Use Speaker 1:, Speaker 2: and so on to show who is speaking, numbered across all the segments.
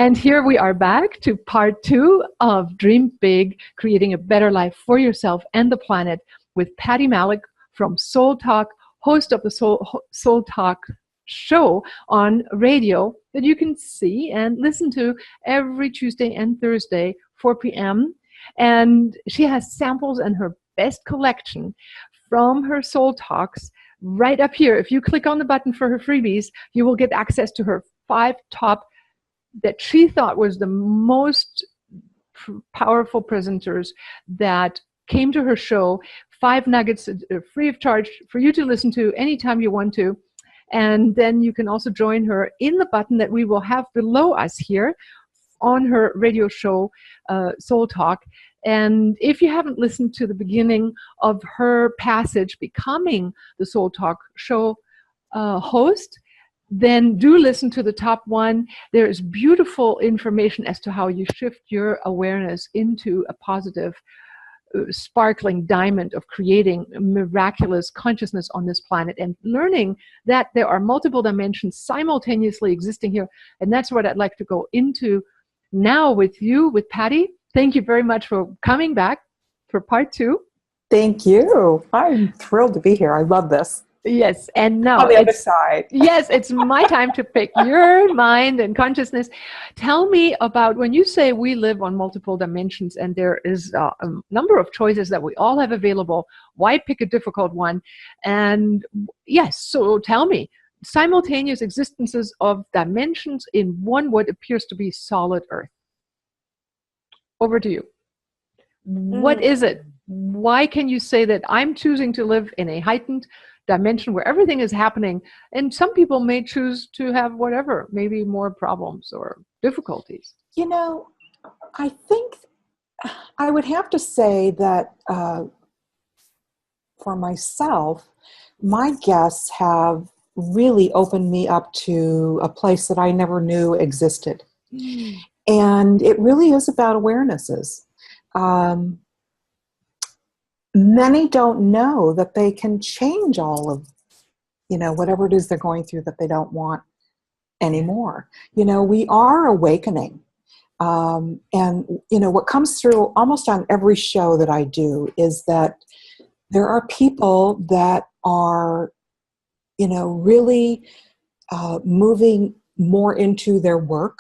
Speaker 1: And here we are back to part 2 of Dream Big, creating a better life for yourself and the planet with Patty Malek from Soul Talk, host of the Soul Talk show on radio that you can see and listen to every Tuesday and Thursday, 4 p.m. And she has samples and her best collection from her Soul Talks right up here. If you click on the button for her freebies, you will get access to her 5 top that she thought was the most powerful presenters that came to her show. 5 nuggets free of charge for you to listen to anytime you want to. And then you can also join her in the button that we will have below us here on her radio show, Soul Talk. And if you haven't listened to the beginning of her passage becoming the Soul Talk show host, then do listen to the top one. There is beautiful information as to how you shift your awareness into a positive, sparkling diamond of creating miraculous consciousness on this planet and learning that there are multiple dimensions simultaneously existing here. And that's what I'd like to go into now with you, with Patty. Thank you very much for coming back for part 2.
Speaker 2: Thank you. I'm thrilled to be here. I love this.
Speaker 1: Yes, and now
Speaker 2: on the other side.
Speaker 1: Yes, it's my time to pick your mind and consciousness. Tell me about when you say we live on multiple dimensions and there is a number of choices that we all have available. Why pick a difficult one? And yes, so tell me, simultaneous existences of dimensions in one what appears to be solid Earth. Over to you. What is it? Why can you say that I'm choosing to live in a heightened dimension where everything is happening, and some people may choose to have whatever, maybe more problems or difficulties?
Speaker 2: You know, I think I would have to say that for myself, my guests have really opened me up to a place that I never knew existed. And it really is about awarenesses. Many don't know that they can change all of, whatever it is they're going through that they don't want anymore. We are awakening. And, what comes through almost on every show that I do is that there are people that are, really moving more into their work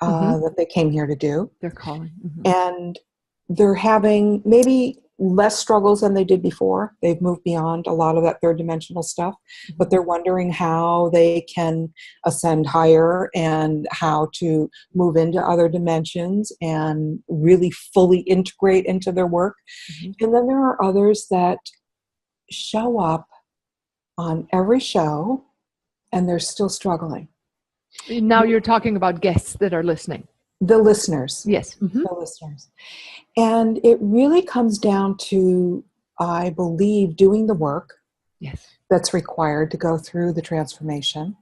Speaker 2: that they came here to do.
Speaker 1: They're calling.
Speaker 2: And they're having maybe less struggles than they did before. They've moved beyond a lot of that third dimensional stuff, but they're wondering how they can ascend higher and how to move into other dimensions and really fully integrate into their work. And then there are others that show up on every show and they're still struggling.
Speaker 1: Now you're talking about guests that are listening.
Speaker 2: The listeners.
Speaker 1: Yes.
Speaker 2: The listeners. And it really comes down to, I believe, doing the work that's required to go through the transformation.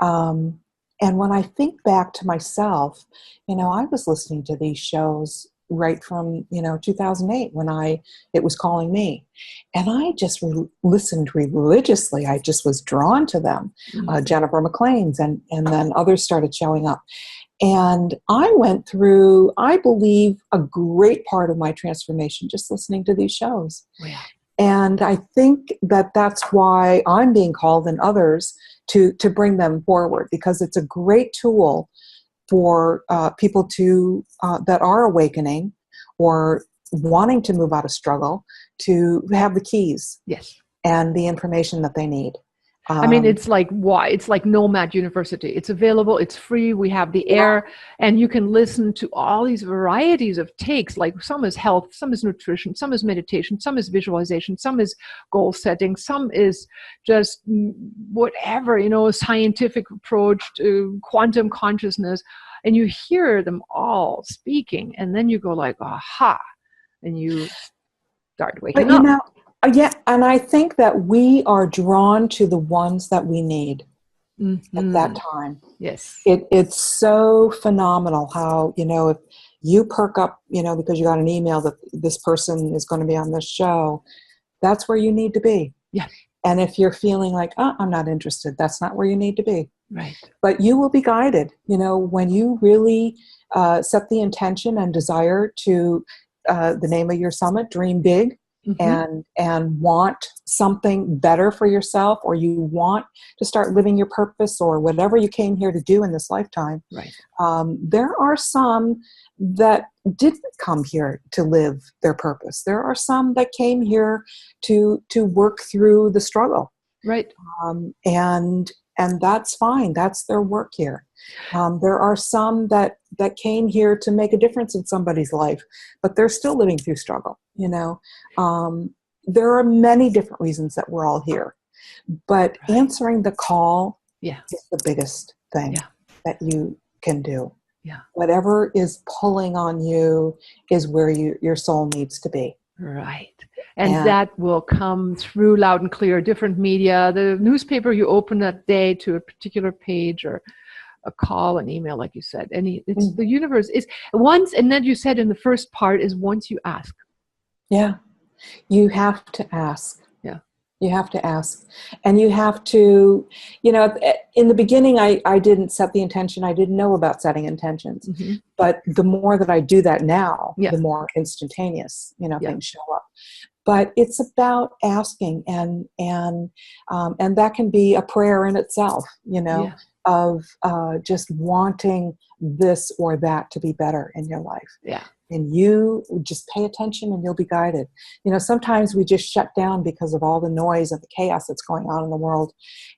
Speaker 2: And when I think back to myself, I was listening to these shows right from, 2008 when it was calling me. And I just listened religiously. I just was drawn to them. Jennifer McLean's and then others started showing up. And I went through, I believe, a great part of my transformation just listening to these shows. And I think that that's why I'm being called and others to bring them forward, because it's a great tool for people to that are awakening or wanting to move out of struggle to have the keys and the information that they need.
Speaker 1: I mean, it's like Nomad University. It's available. It's free. We have the air, and you can listen to all these varieties of takes. Like some is health, some is nutrition, some is meditation, some is visualization, some is goal setting, some is just whatever, scientific approach to quantum consciousness. And you hear them all speaking, and then you go like, aha, and you start waking up.
Speaker 2: Yeah, and I think that we are drawn to the ones that we need at that time. It's so phenomenal how, if you perk up, because you got an email that this person is going to be on this show, that's where you need to be. And if you're feeling like, oh, I'm not interested, that's not where you need to be.
Speaker 1: Right.
Speaker 2: But you will be guided. When you really set the intention and desire to, the name of your summit, dream big, and want something better for yourself, or you want to start living your purpose or whatever you came here to do in this lifetime.
Speaker 1: Right.
Speaker 2: There are some that didn't come here to live their purpose. There are some that came here to work through the struggle.
Speaker 1: Right.
Speaker 2: And that's fine. That's their work here. There are some that came here to make a difference in somebody's life, but they're still living through struggle. There are many different reasons that we're all here, but answering the call is the biggest thing that you can do.
Speaker 1: Yeah.
Speaker 2: Whatever is pulling on you is where your soul needs to be.
Speaker 1: Right. And that will come through loud and clear, different media, the newspaper you open that day to a particular page, or a call, an email, like you said. It's the universe is once, and then you said in the first part is once you ask.
Speaker 2: Yeah. You have to ask.
Speaker 1: Yeah.
Speaker 2: You have to ask. And you have to, in the beginning, I didn't set the intention. I didn't know about setting intentions. But the more that I do that now, the more instantaneous, things show up. But it's about asking, and that can be a prayer in itself, of just wanting this or that to be better in your life.
Speaker 1: Yeah.
Speaker 2: And you just pay attention and you'll be guided. Sometimes we just shut down because of all the noise and the chaos that's going on in the world,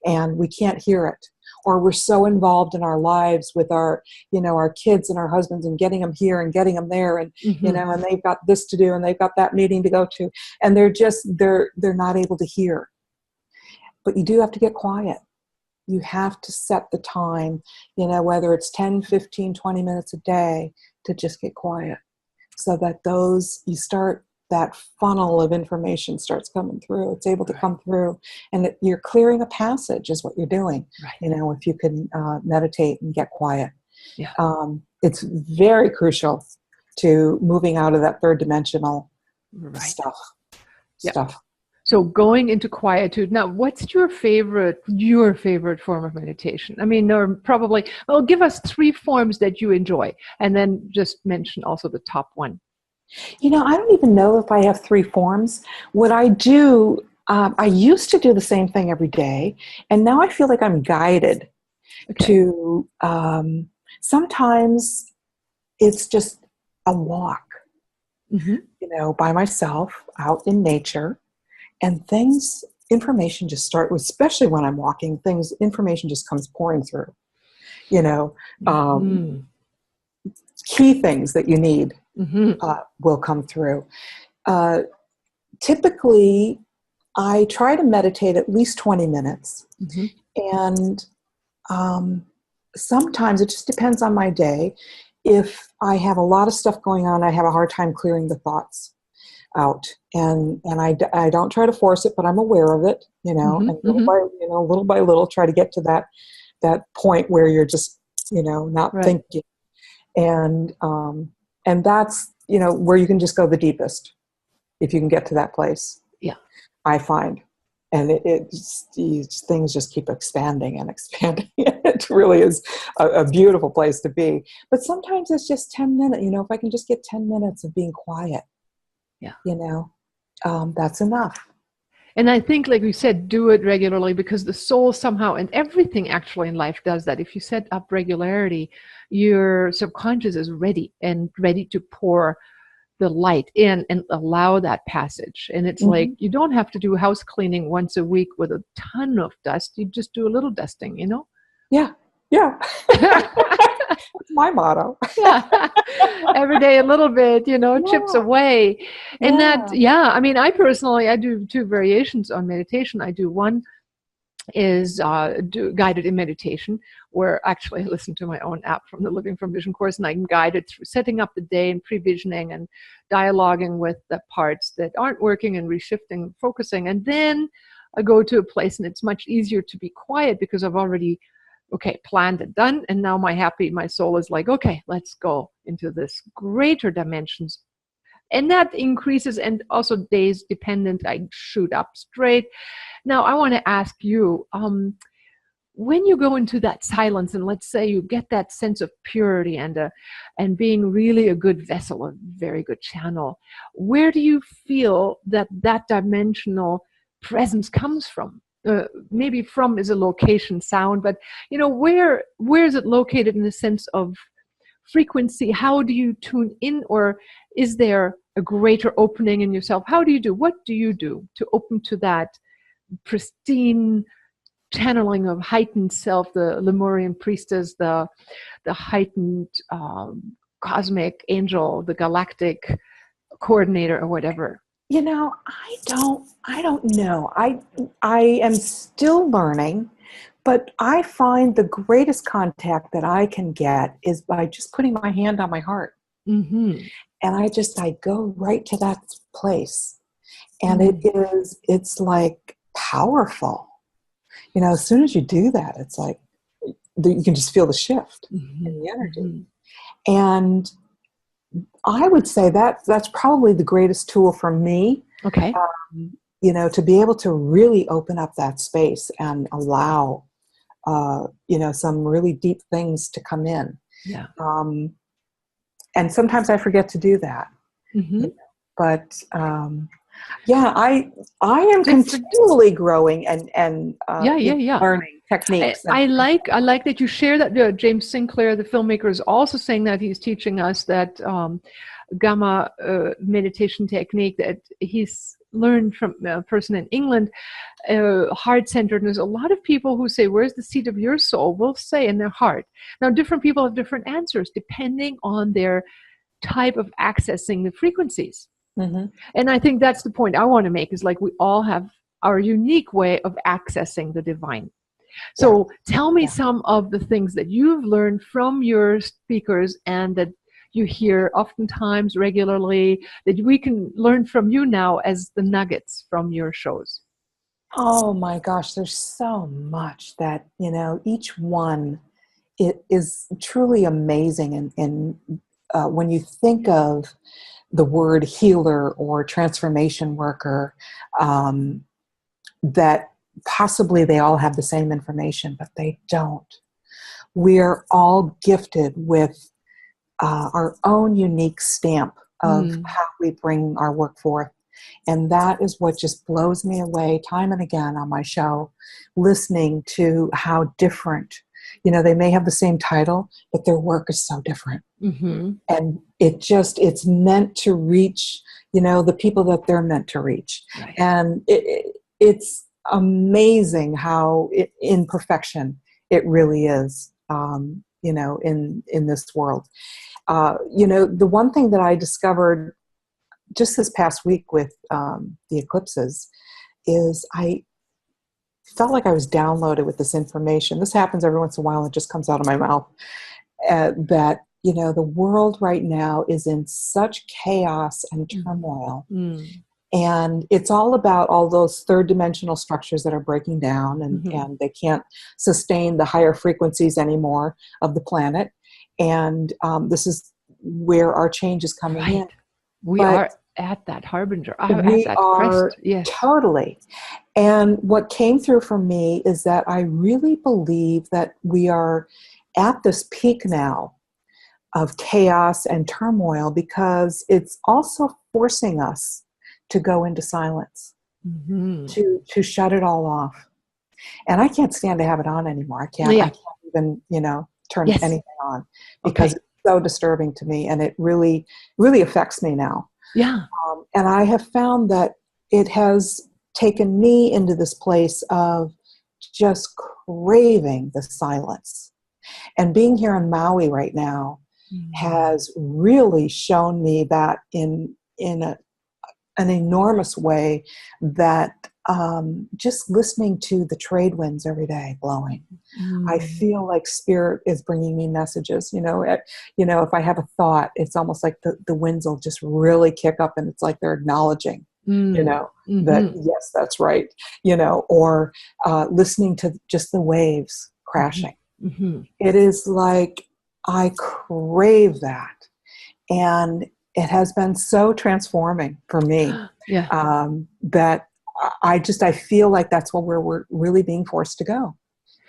Speaker 2: and we can't hear it. Or we're so involved in our lives with our kids and our husbands, and getting them here and getting them there, and and they've got this to do and they've got that meeting to go to, and they're not able to hear. But you do have to get quiet. You have to set the time, whether it's 10, 15, 20 minutes a day, to just get quiet, so that you start, that funnel of information starts coming through. It's able to come through, and you're clearing a passage is what you're doing.
Speaker 1: Right.
Speaker 2: If you can meditate and get quiet.
Speaker 1: Yeah.
Speaker 2: It's very crucial to moving out of that third dimensional stuff.
Speaker 1: So going into quietude. Now, what's your favorite form of meditation? I mean, or probably, give us 3 forms that you enjoy, and then just mention also the top one.
Speaker 2: I don't even know if I have 3 forms. What I do, I used to do the same thing every day, and now I feel like I'm guided to, sometimes it's just a walk, by myself out in nature, and information just starts, especially when I'm walking, information just comes pouring through, key things that you need will come through. Typically, I try to meditate at least 20 minutes. And sometimes it just depends on my day. If I have a lot of stuff going on, I have a hard time clearing the thoughts out. And I don't try to force it, but I'm aware of it, and little by little try to get to that point where you're just, not thinking. And that's, where you can just go the deepest, if you can get to that place.
Speaker 1: Yeah.
Speaker 2: I find. And these things just keep expanding and expanding. It really is a beautiful place to be. But sometimes it's just 10 minutes, if I can just get 10 minutes of being quiet, that's enough.
Speaker 1: And I think, like you said, do it regularly, because the soul somehow, and everything actually in life does that. If you set up regularity, your subconscious is ready to pour the light in and allow that passage. And it's like, you don't have to do house cleaning once a week with a ton of dust. You just do a little dusting,
Speaker 2: Yeah. That's my motto.
Speaker 1: Every day a little bit, chips away. And I mean, I do 2 variations on meditation. I do one is do guided in meditation, where actually I listen to my own app from the Living from Vision course, and I can guide it through setting up the day and pre-visioning and dialoguing with the parts that aren't working and reshifting, focusing. And then I go to a place, and it's much easier to be quiet because I've already planned and done. And now my soul is like, okay, let's go into this greater dimensions. And that increases, and also days dependent, I shoot up straight. Now, I want to ask you, when you go into that silence, and let's say you get that sense of purity and being really a good vessel, a very good channel, where do you feel that dimensional presence comes from? Maybe from is a location sound, but where is it located in the sense of frequency? How do you tune in, or is there a greater opening in yourself? What do you do to open to that pristine channeling of heightened self, the Lemurian priestess, the heightened cosmic angel, the galactic coordinator, or whatever?
Speaker 2: I don't know. I am still learning, but I find the greatest contact that I can get is by just putting my hand on my heart.
Speaker 1: Mm-hmm.
Speaker 2: And I go right to that place. And it's like powerful. As soon as you do that, it's like you can just feel the shift in the energy. Mm-hmm. And I would say that's probably the greatest tool for me.
Speaker 1: Okay.
Speaker 2: To be able to really open up that space and allow, some really deep things to come in.
Speaker 1: Yeah.
Speaker 2: And sometimes I forget to do that.
Speaker 1: Mm-hmm.
Speaker 2: But I am continually growing and learning techniques.
Speaker 1: I like that you share that. James Sinclair, the filmmaker, is also saying that he's teaching us that Gamma meditation technique that he's learned from a person in England, heart-centered. A lot of people who say, where's the seat of your soul, will say in their heart. Now, different people have different answers depending on their type of accessing the frequencies. Mm-hmm. And I think that's the point I want to make, is like we all have our unique way of accessing the divine. So tell me some of the things that you've learned from your speakers and that you hear oftentimes regularly that we can learn from you now as the nuggets from your shows.
Speaker 2: Oh my gosh, there's so much that, each one it is truly amazing. And when you think of the word healer or transformation worker, that possibly they all have the same information, but they don't. We're all gifted with our own unique stamp of how we bring our work forth. And that is what just blows me away time and again on my show, listening to how different, they may have the same title, but their work is so different. Mm-hmm. And it's meant to reach, the people that they're meant to reach. Right. And it's amazing how in perfection it really is, in this world. The one thing that I discovered just this past week with the eclipses is I felt like I was downloaded with this information. This happens every once in a while. It just comes out of my mouth. That, the world right now is in such chaos and turmoil. And it's all about all those third dimensional structures that are breaking down and they can't sustain the higher frequencies anymore of the planet. And this is where our change is coming in.
Speaker 1: We are at that harbinger. At that crest. Yes.
Speaker 2: Totally. And what came through for me is that I really believe that we are at this peak now of chaos and turmoil, because it's also forcing us to go into silence, to shut it all off. And I can't stand to have it on anymore. I can't even, turn anything on, because it's so disturbing to me, and it really, really affects me now.
Speaker 1: Yeah.
Speaker 2: And I have found that it has taken me into this place of just craving the silence. And being here in Maui right now has really shown me that in an enormous way, that just listening to the trade winds every day blowing, I feel like spirit is bringing me messages. If I have a thought, it's almost like the winds will just really kick up, and it's like they're acknowledging, that yes, that's right. Or listening to just the waves crashing. It is like I crave that. And it has been so transforming for me.
Speaker 1: Yeah.
Speaker 2: That I feel like that's where we're really being forced to go,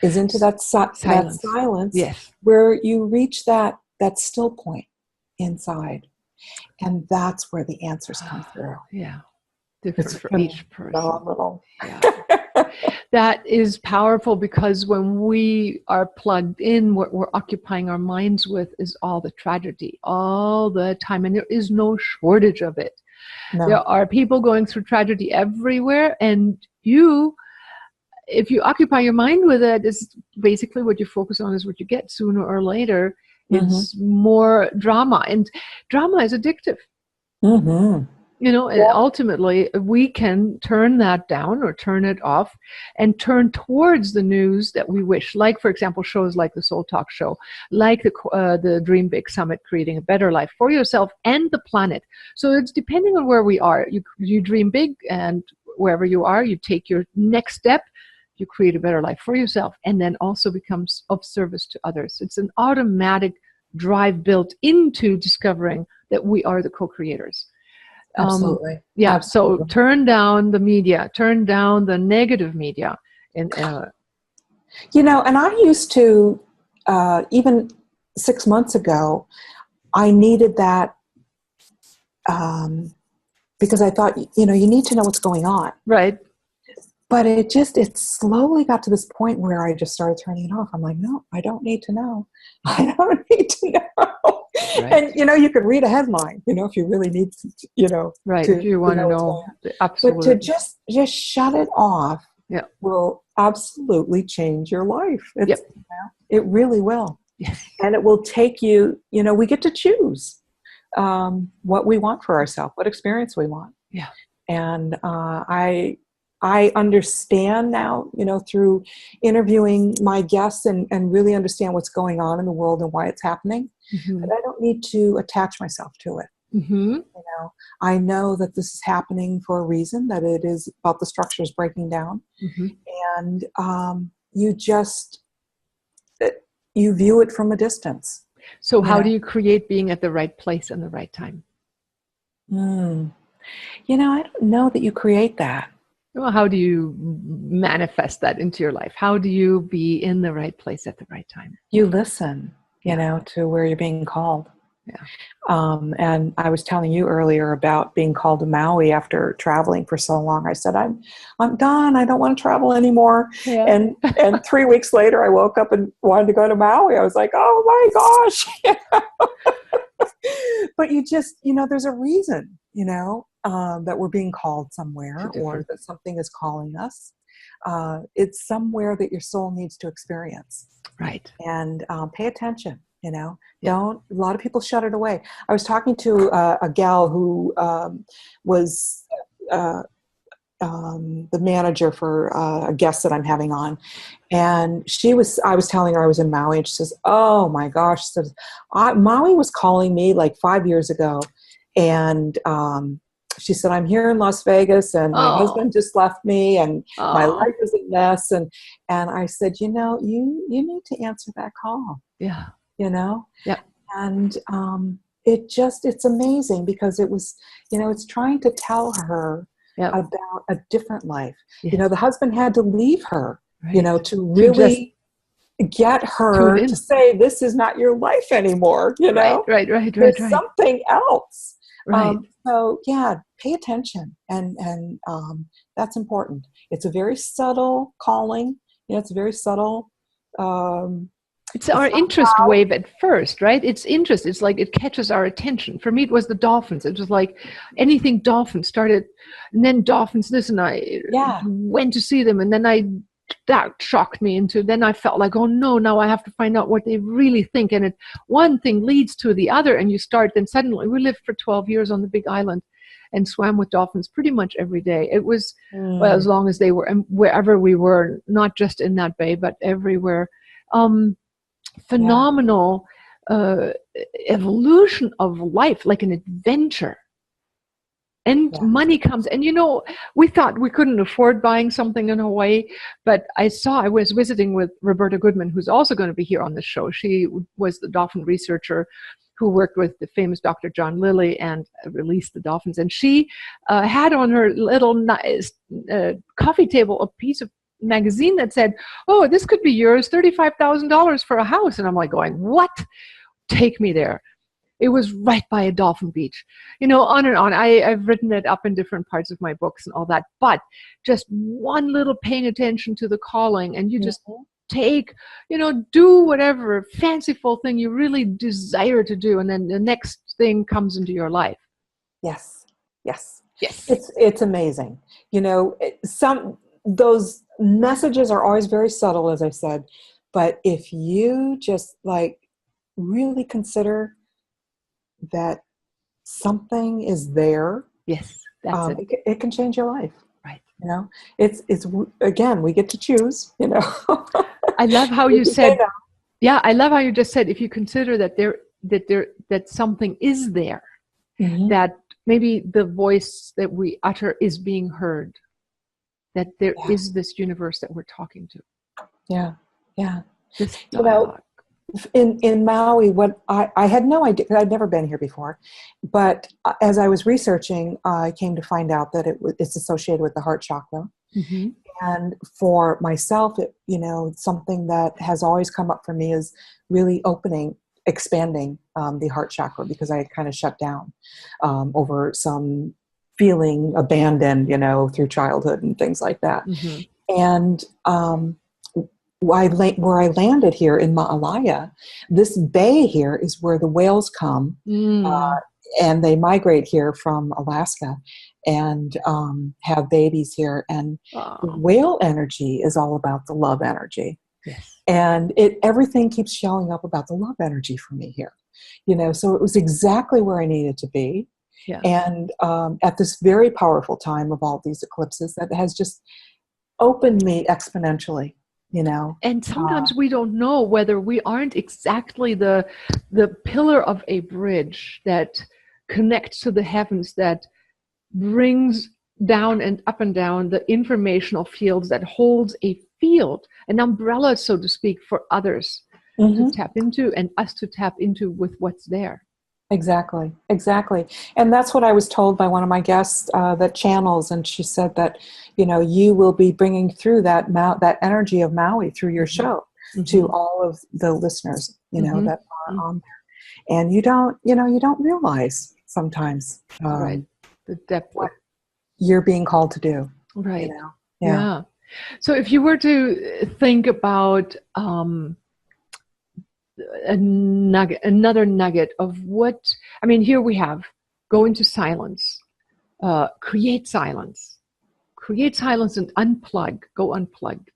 Speaker 2: is into that silence.
Speaker 1: Yes.
Speaker 2: Where you reach that still point inside. And that's where the answers come through.
Speaker 1: Yeah. Different for each person.
Speaker 2: Phenomenal.
Speaker 1: Yeah. That is powerful, because when we are plugged in, what we're occupying our minds with is all the tragedy all the time. And there is no shortage of it. No. There are people going through tragedy everywhere. And if you occupy your mind with it, is basically what you focus on is what you get sooner or later. It's more drama. And drama is addictive. Mm-hmm. And ultimately, we can turn that down or turn it off and turn towards the news that we wish. Like, for example, shows like the Soul Talk Show, like the Dream Big Summit, creating a better life for yourself and the planet. So it's depending on where we are. You dream big, and wherever you are, you take your next step. You create a better life for yourself, and then also becomes of service to others. It's an automatic drive built into discovering that we are the co-creators.
Speaker 2: Absolutely.
Speaker 1: Yeah.
Speaker 2: Absolutely.
Speaker 1: So turn down the media, turn down the negative media. And,
Speaker 2: and I used to, even 6 months ago, I needed that, because I thought, you need to know what's going on.
Speaker 1: Right.
Speaker 2: But it slowly got to this point where I just started turning it off. I'm like, no, I don't need to know. I don't need to know. Right. And, you could read a headline, if you really need to,
Speaker 1: right. If you want to know. Absolutely.
Speaker 2: But to just shut it off will absolutely change your life. It really will.
Speaker 1: Yes.
Speaker 2: And it will take you, we get to choose what we want for ourselves, what experience we want.
Speaker 1: Yeah.
Speaker 2: And I understand now, through interviewing my guests and really understand what's going on in the world and why it's happening. Mm-hmm. But I don't need to attach myself to it. Mm-hmm. I know that this is happening for a reason, that it is about the structures breaking down. Mm-hmm. And you view it from a distance.
Speaker 1: So how do you create being at the right place and the right time?
Speaker 2: I don't know that you create that.
Speaker 1: Well, how do you manifest that into your life? How do you be in the right place at the right time?
Speaker 2: You listen, to where you're being called.
Speaker 1: Yeah.
Speaker 2: And I was telling you earlier about being called to Maui after traveling for so long. I said, I'm done. I don't want to travel anymore. Yeah. And 3 weeks later, I woke up and wanted to go to Maui. I was like, oh my gosh. But you just, there's a reason, that we're being called somewhere, or that something is calling us. It's somewhere that your soul needs to experience.
Speaker 1: Right.
Speaker 2: And pay attention, Don't. A lot of people shut it away. I was talking to a gal who was the manager for a guest that I'm having on. And I was telling her I was in Maui, and she says, oh my gosh, she says, Maui was calling me like 5 years ago. And she said, I'm here in Las Vegas, and my husband just left me, and my life is a mess. And I said, you need to answer that call.
Speaker 1: Yeah.
Speaker 2: Yeah. And it's amazing, because it was, it's trying to tell her about a different life. Yes. The husband had to leave her, right. To really get her to say, this is not your life anymore,
Speaker 1: Right.
Speaker 2: There's something else.
Speaker 1: Right.
Speaker 2: So pay attention, and that's important. It's a very subtle calling. It's a very subtle.
Speaker 1: It's our interest wave at first, right? It's interest. It's like it catches our attention. For me, it was the dolphins. It was like anything dolphins started, and then dolphins this, and I went to see them, and then that shocked me into. Then I felt like, oh no, now I have to find out what they really think, and one thing leads to the other, and you start. Then suddenly, we lived for 12 years on the Big Island, and swam with dolphins pretty much every day. It was as long as they were, and wherever we were, not just in that bay, but everywhere. Phenomenal evolution of life, like an adventure. And money comes, and we thought we couldn't afford buying something in Hawaii, but I was visiting with Roberta Goodman, who's also going to be here on the show. She was the dolphin researcher who worked with the famous Dr. John Lilly and released the dolphins. And she had on her little coffee table a piece of magazine that said, "Oh, this could be yours, $35,000 for a house." And I'm like going, "What? Take me there." It was right by a dolphin beach, on and on. I've written it up in different parts of my books and all that, but just one little paying attention to the calling, and you just take, do whatever fanciful thing you really desire to do, and then the next thing comes into your life.
Speaker 2: Yes.
Speaker 1: Yes.
Speaker 2: It's amazing. Those messages are always very subtle, as I said, but if you just really consider that something is there,
Speaker 1: yes, that's it.
Speaker 2: It can change your life.
Speaker 1: Right.
Speaker 2: It's again, we get to choose.
Speaker 1: I love how you said. Yeah, I love how you just said, if you consider that something is there, that maybe the voice that we utter is being heard, that there is this universe that we're talking to.
Speaker 2: Yeah.
Speaker 1: This dialogue.
Speaker 2: In Maui, what I had no idea, I'd never been here before, but as I was researching, I came to find out that it's associated with the heart chakra.
Speaker 1: Mm-hmm.
Speaker 2: And for myself, something that has always come up for me is really expanding the heart chakra, because I had kind of shut down over some feeling abandoned, through childhood and things like that.
Speaker 1: Mm-hmm.
Speaker 2: And where I landed here in Ma'alaya, this bay here is where the whales come, and they migrate here from Alaska and have babies here. And the whale energy is all about the love energy.
Speaker 1: Yes.
Speaker 2: And everything keeps showing up about the love energy for me here. So it was exactly where I needed to be.
Speaker 1: Yeah.
Speaker 2: And at this very powerful time of all these eclipses, that has just opened me exponentially.
Speaker 1: And sometimes we don't know whether we aren't exactly the pillar of a bridge that connects to the heavens, that brings down and down the informational fields, that holds a field, an umbrella, so to speak, for others to tap into, and us to tap into with what's there.
Speaker 2: Exactly. And that's what I was told by one of my guests that channels, and she said that, you will be bringing through that energy of Maui through your show to all of the listeners, that are on there. And you don't realize sometimes
Speaker 1: right, the depth
Speaker 2: what you're being called to do.
Speaker 1: Right. Yeah. So if you were to think about another nugget of what, here we have: go into silence, create silence and unplug, go unplugged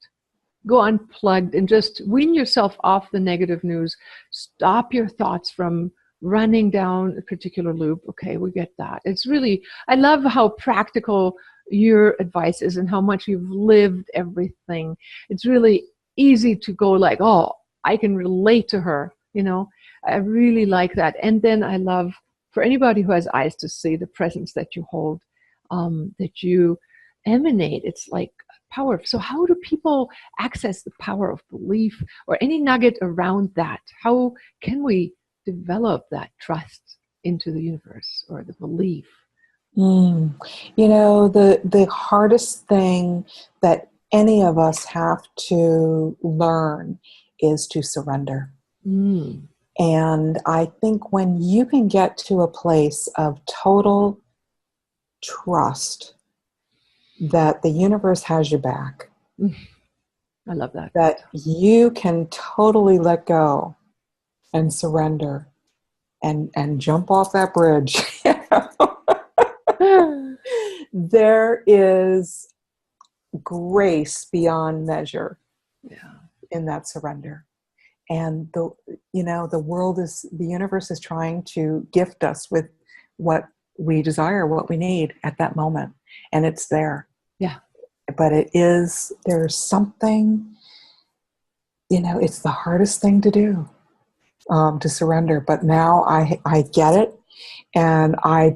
Speaker 1: and just wean yourself off the negative news. Stop your thoughts from running down a particular loop. Okay, we get that. It's really, I love how practical your advice is and how much you've lived everything. It's really easy to go like, oh, I can relate to her, I really like that. And then I love, for anybody who has eyes to see, the presence that you hold, that you emanate. It's like power. So how do people access the power of belief, or any nugget around that? How can we develop that trust into the universe, or the belief?
Speaker 2: The hardest thing that any of us have to learn is to surrender. And I think when you can get to a place of total trust that the universe has your back,
Speaker 1: I love that.
Speaker 2: That you can totally let go and surrender and jump off that bridge. There is grace beyond measure in that surrender. And the universe is trying to gift us with what we desire, what we need at that moment. And it's there.
Speaker 1: Yeah.
Speaker 2: But there's something, it's the hardest thing to do, to surrender. But now I get it. And I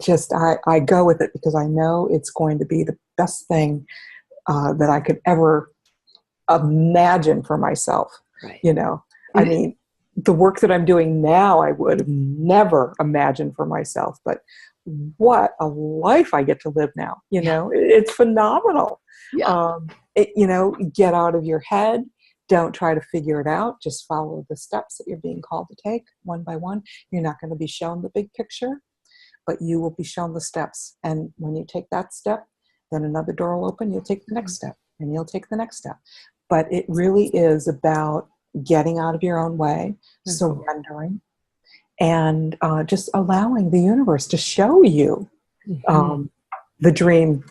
Speaker 2: go with it, because I know it's going to be the best thing that I could ever imagine for myself.
Speaker 1: Right.
Speaker 2: the work that I'm doing now, I would have never imagined for myself. But what a life I get to live now. You know, it's phenomenal.
Speaker 1: Yeah.
Speaker 2: Get out of your head. Don't try to figure it out. Just follow the steps that you're being called to take one by one. You're not going to be shown the big picture, but you will be shown the steps. And when you take that step, then another door will open. You'll take the next step, and you'll take the next step. But it really is about getting out of your own way, surrendering, and just allowing the universe to show you the dream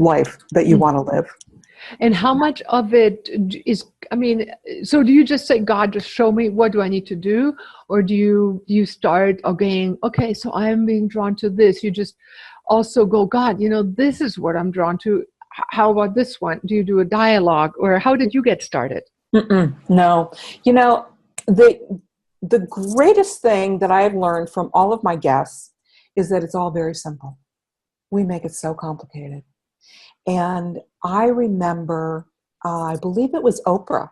Speaker 2: life that you want to live.
Speaker 1: And how much of it is, I mean, so do you just say, God, just show me, what do I need to do? Or do you start again, okay, so I'm being drawn to this. You just also go, God, this is what I'm drawn to. How about this one? Do you do a dialogue, or how did you get started?
Speaker 2: No. The greatest thing that I've learned from all of my guests is that it's all very simple. We make it so complicated. And I remember, I believe it was Oprah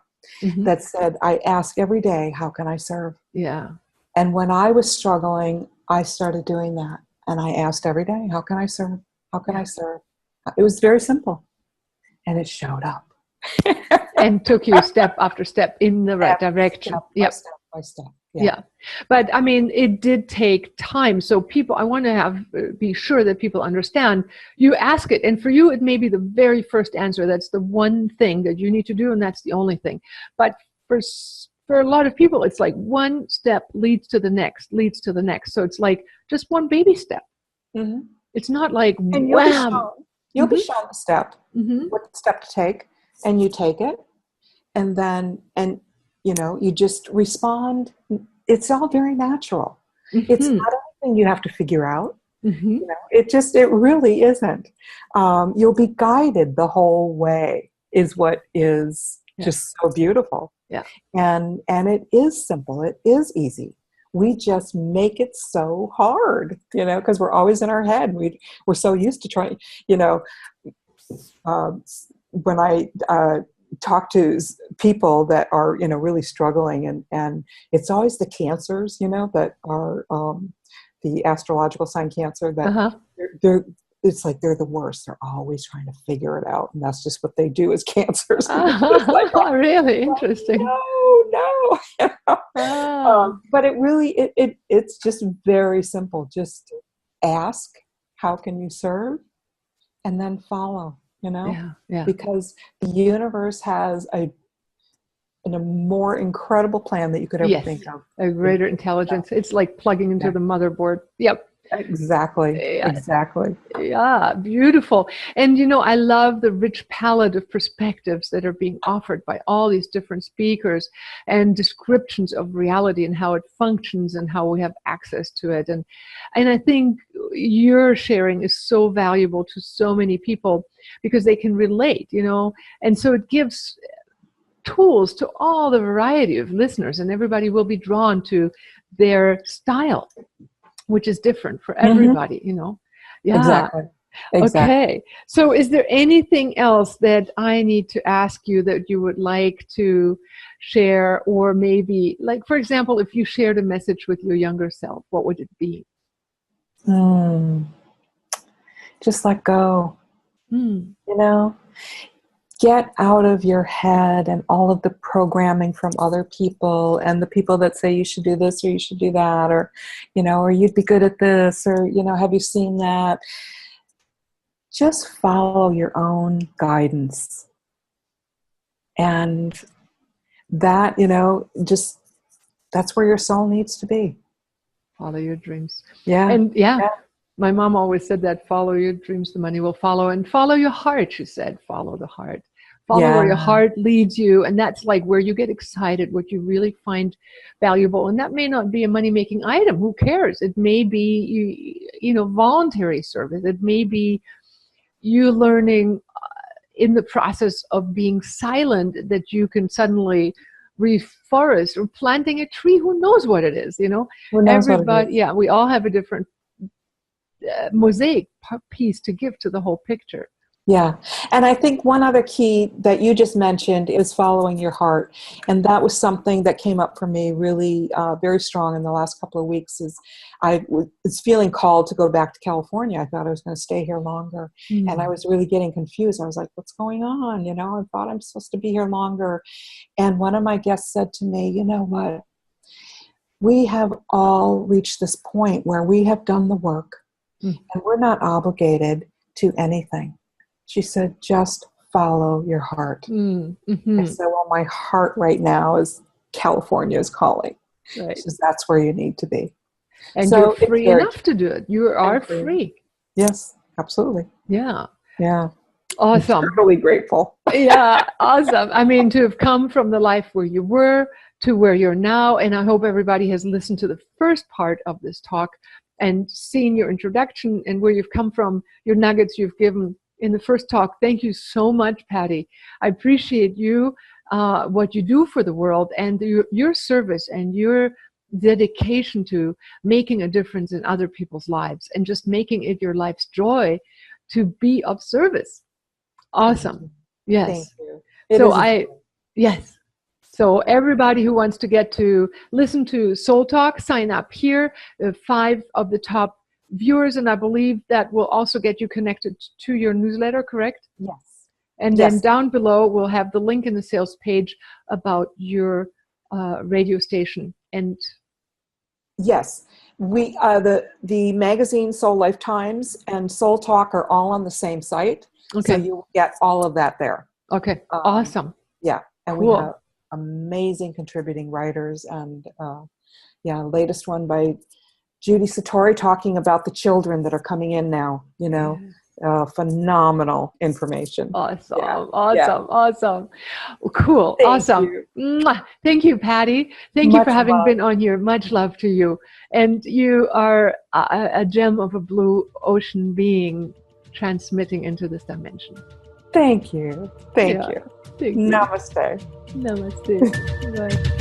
Speaker 2: that said, I ask every day, how can I serve?
Speaker 1: Yeah.
Speaker 2: And when I was struggling, I started doing that. And I asked every day, how can I serve? How can I serve? It was very simple. And it showed up.
Speaker 1: And took you step after step in the right direction.
Speaker 2: Step by step.
Speaker 1: Yeah. But I mean, it did take time. So I want to be sure that people understand. You ask it, and for you, it may be the very first answer. That's the one thing that you need to do, and that's the only thing. But for a lot of people, it's like one step leads to the next, leads to the next. So it's like just one baby step. It's not like, wham.
Speaker 2: You'll be shown the step, what step to take, and you take it. And then, you just respond. It's all very natural. It's not anything you have to figure out. It really isn't. You'll be guided the whole way is what is just so beautiful.
Speaker 1: Yeah.
Speaker 2: And it is simple. It is easy. We just make it so hard, because we're always in our head. We're so used to trying, when I talk to people that are, really struggling, and it's always the cancers, that are the astrological sign Cancer, that it's like they're the worst. They're always trying to figure it out, and that's just what they do as cancers.
Speaker 1: Really interesting.
Speaker 2: No. But it really, it's just very simple. Just ask, how can you serve? And then follow. Because the universe has a more incredible plan that you could ever think of.
Speaker 1: A greater intelligence. It's like plugging into the motherboard. Yep.
Speaker 2: Exactly. Exactly.
Speaker 1: Yeah, beautiful. And I love the rich palette of perspectives that are being offered by all these different speakers, and descriptions of reality and how it functions and how we have access to it. And I think your sharing is so valuable to so many people because they can relate, and so it gives tools to all the variety of listeners, and everybody will be drawn to their style, which is different for everybody, Yeah.
Speaker 2: Exactly.
Speaker 1: Okay. So is there anything else that I need to ask you that you would like to share? Or maybe, like, for example, if you shared a message with your younger self, what would it be?
Speaker 2: Just let go. Get out of your head and all of the programming from other people and the people that say you should do this or you should do that, or, or you'd be good at this, or, have you seen that? Just follow your own guidance. And that, that's where your soul needs to be.
Speaker 1: Follow your dreams.
Speaker 2: Yeah.
Speaker 1: And my mom always said that, follow your dreams, the money will follow. And follow your heart, she said, follow the heart. Follow where your heart leads you. And that's like where you get excited, what you really find valuable. And that may not be a money-making item. Who cares? It may be, voluntary service. It may be you learning in the process of being silent that you can suddenly reforest, or planting a tree. Who knows what it is, Everybody, we all have a different mosaic piece to give to the whole picture.
Speaker 2: Yeah. And I think one other key that you just mentioned is following your heart. And that was something that came up for me really very strong in the last couple of weeks. Is I was feeling called to go back to California. I thought I was going to stay here longer. And I was really getting confused. I was like, what's going on? You know, I thought I'm supposed to be here longer. And one of my guests said to me, you know what? We have all reached this point where we have done the work and we're not obligated to anything. She said, just follow your heart. I said, well, my heart right now is California is calling. Right. She says, that's where you need to be.
Speaker 1: And so you're free enough to do it. You are free.
Speaker 2: Yes, absolutely.
Speaker 1: Yeah.
Speaker 2: Yeah.
Speaker 1: Awesome.
Speaker 2: I'm really grateful.
Speaker 1: Yeah, awesome. I mean, to have come from the life where you were to where you're now, and I hope everybody has listened to the first part of this talk and seen your introduction and where you've come from, your nuggets you've given in the first talk. Thank you so much, Patty. I appreciate you, what you do for the world, and your service and your dedication to making a difference in other people's lives and just making it your life's joy to be of service. Awesome. Yes.
Speaker 2: Thank you.
Speaker 1: So everybody who wants to get to listen to Soul Talk, sign up here. 5 of the top viewers, and I believe that will also get you connected to your newsletter, correct?
Speaker 2: Yes.
Speaker 1: And then down below, we'll have the link in the sales page about your radio station. And
Speaker 2: yes, we the magazine Soul Lifetimes and Soul Talk are all on the same site.
Speaker 1: Okay.
Speaker 2: So you get all of that there.
Speaker 1: Okay. Awesome.
Speaker 2: Yeah. And
Speaker 1: cool.
Speaker 2: We have amazing contributing writers, and latest one by Judy Satori talking about the children that are coming in now, you know. Phenomenal information.
Speaker 1: Awesome. Awesome. Cool. Awesome. Thank you, Patty. Thank you for having been on here. Much love to you. And you are a gem of a blue ocean being transmitting into this dimension.
Speaker 2: Thank you. Thank you.
Speaker 1: Thank you.
Speaker 2: Namaste.
Speaker 1: Namaste. Bye.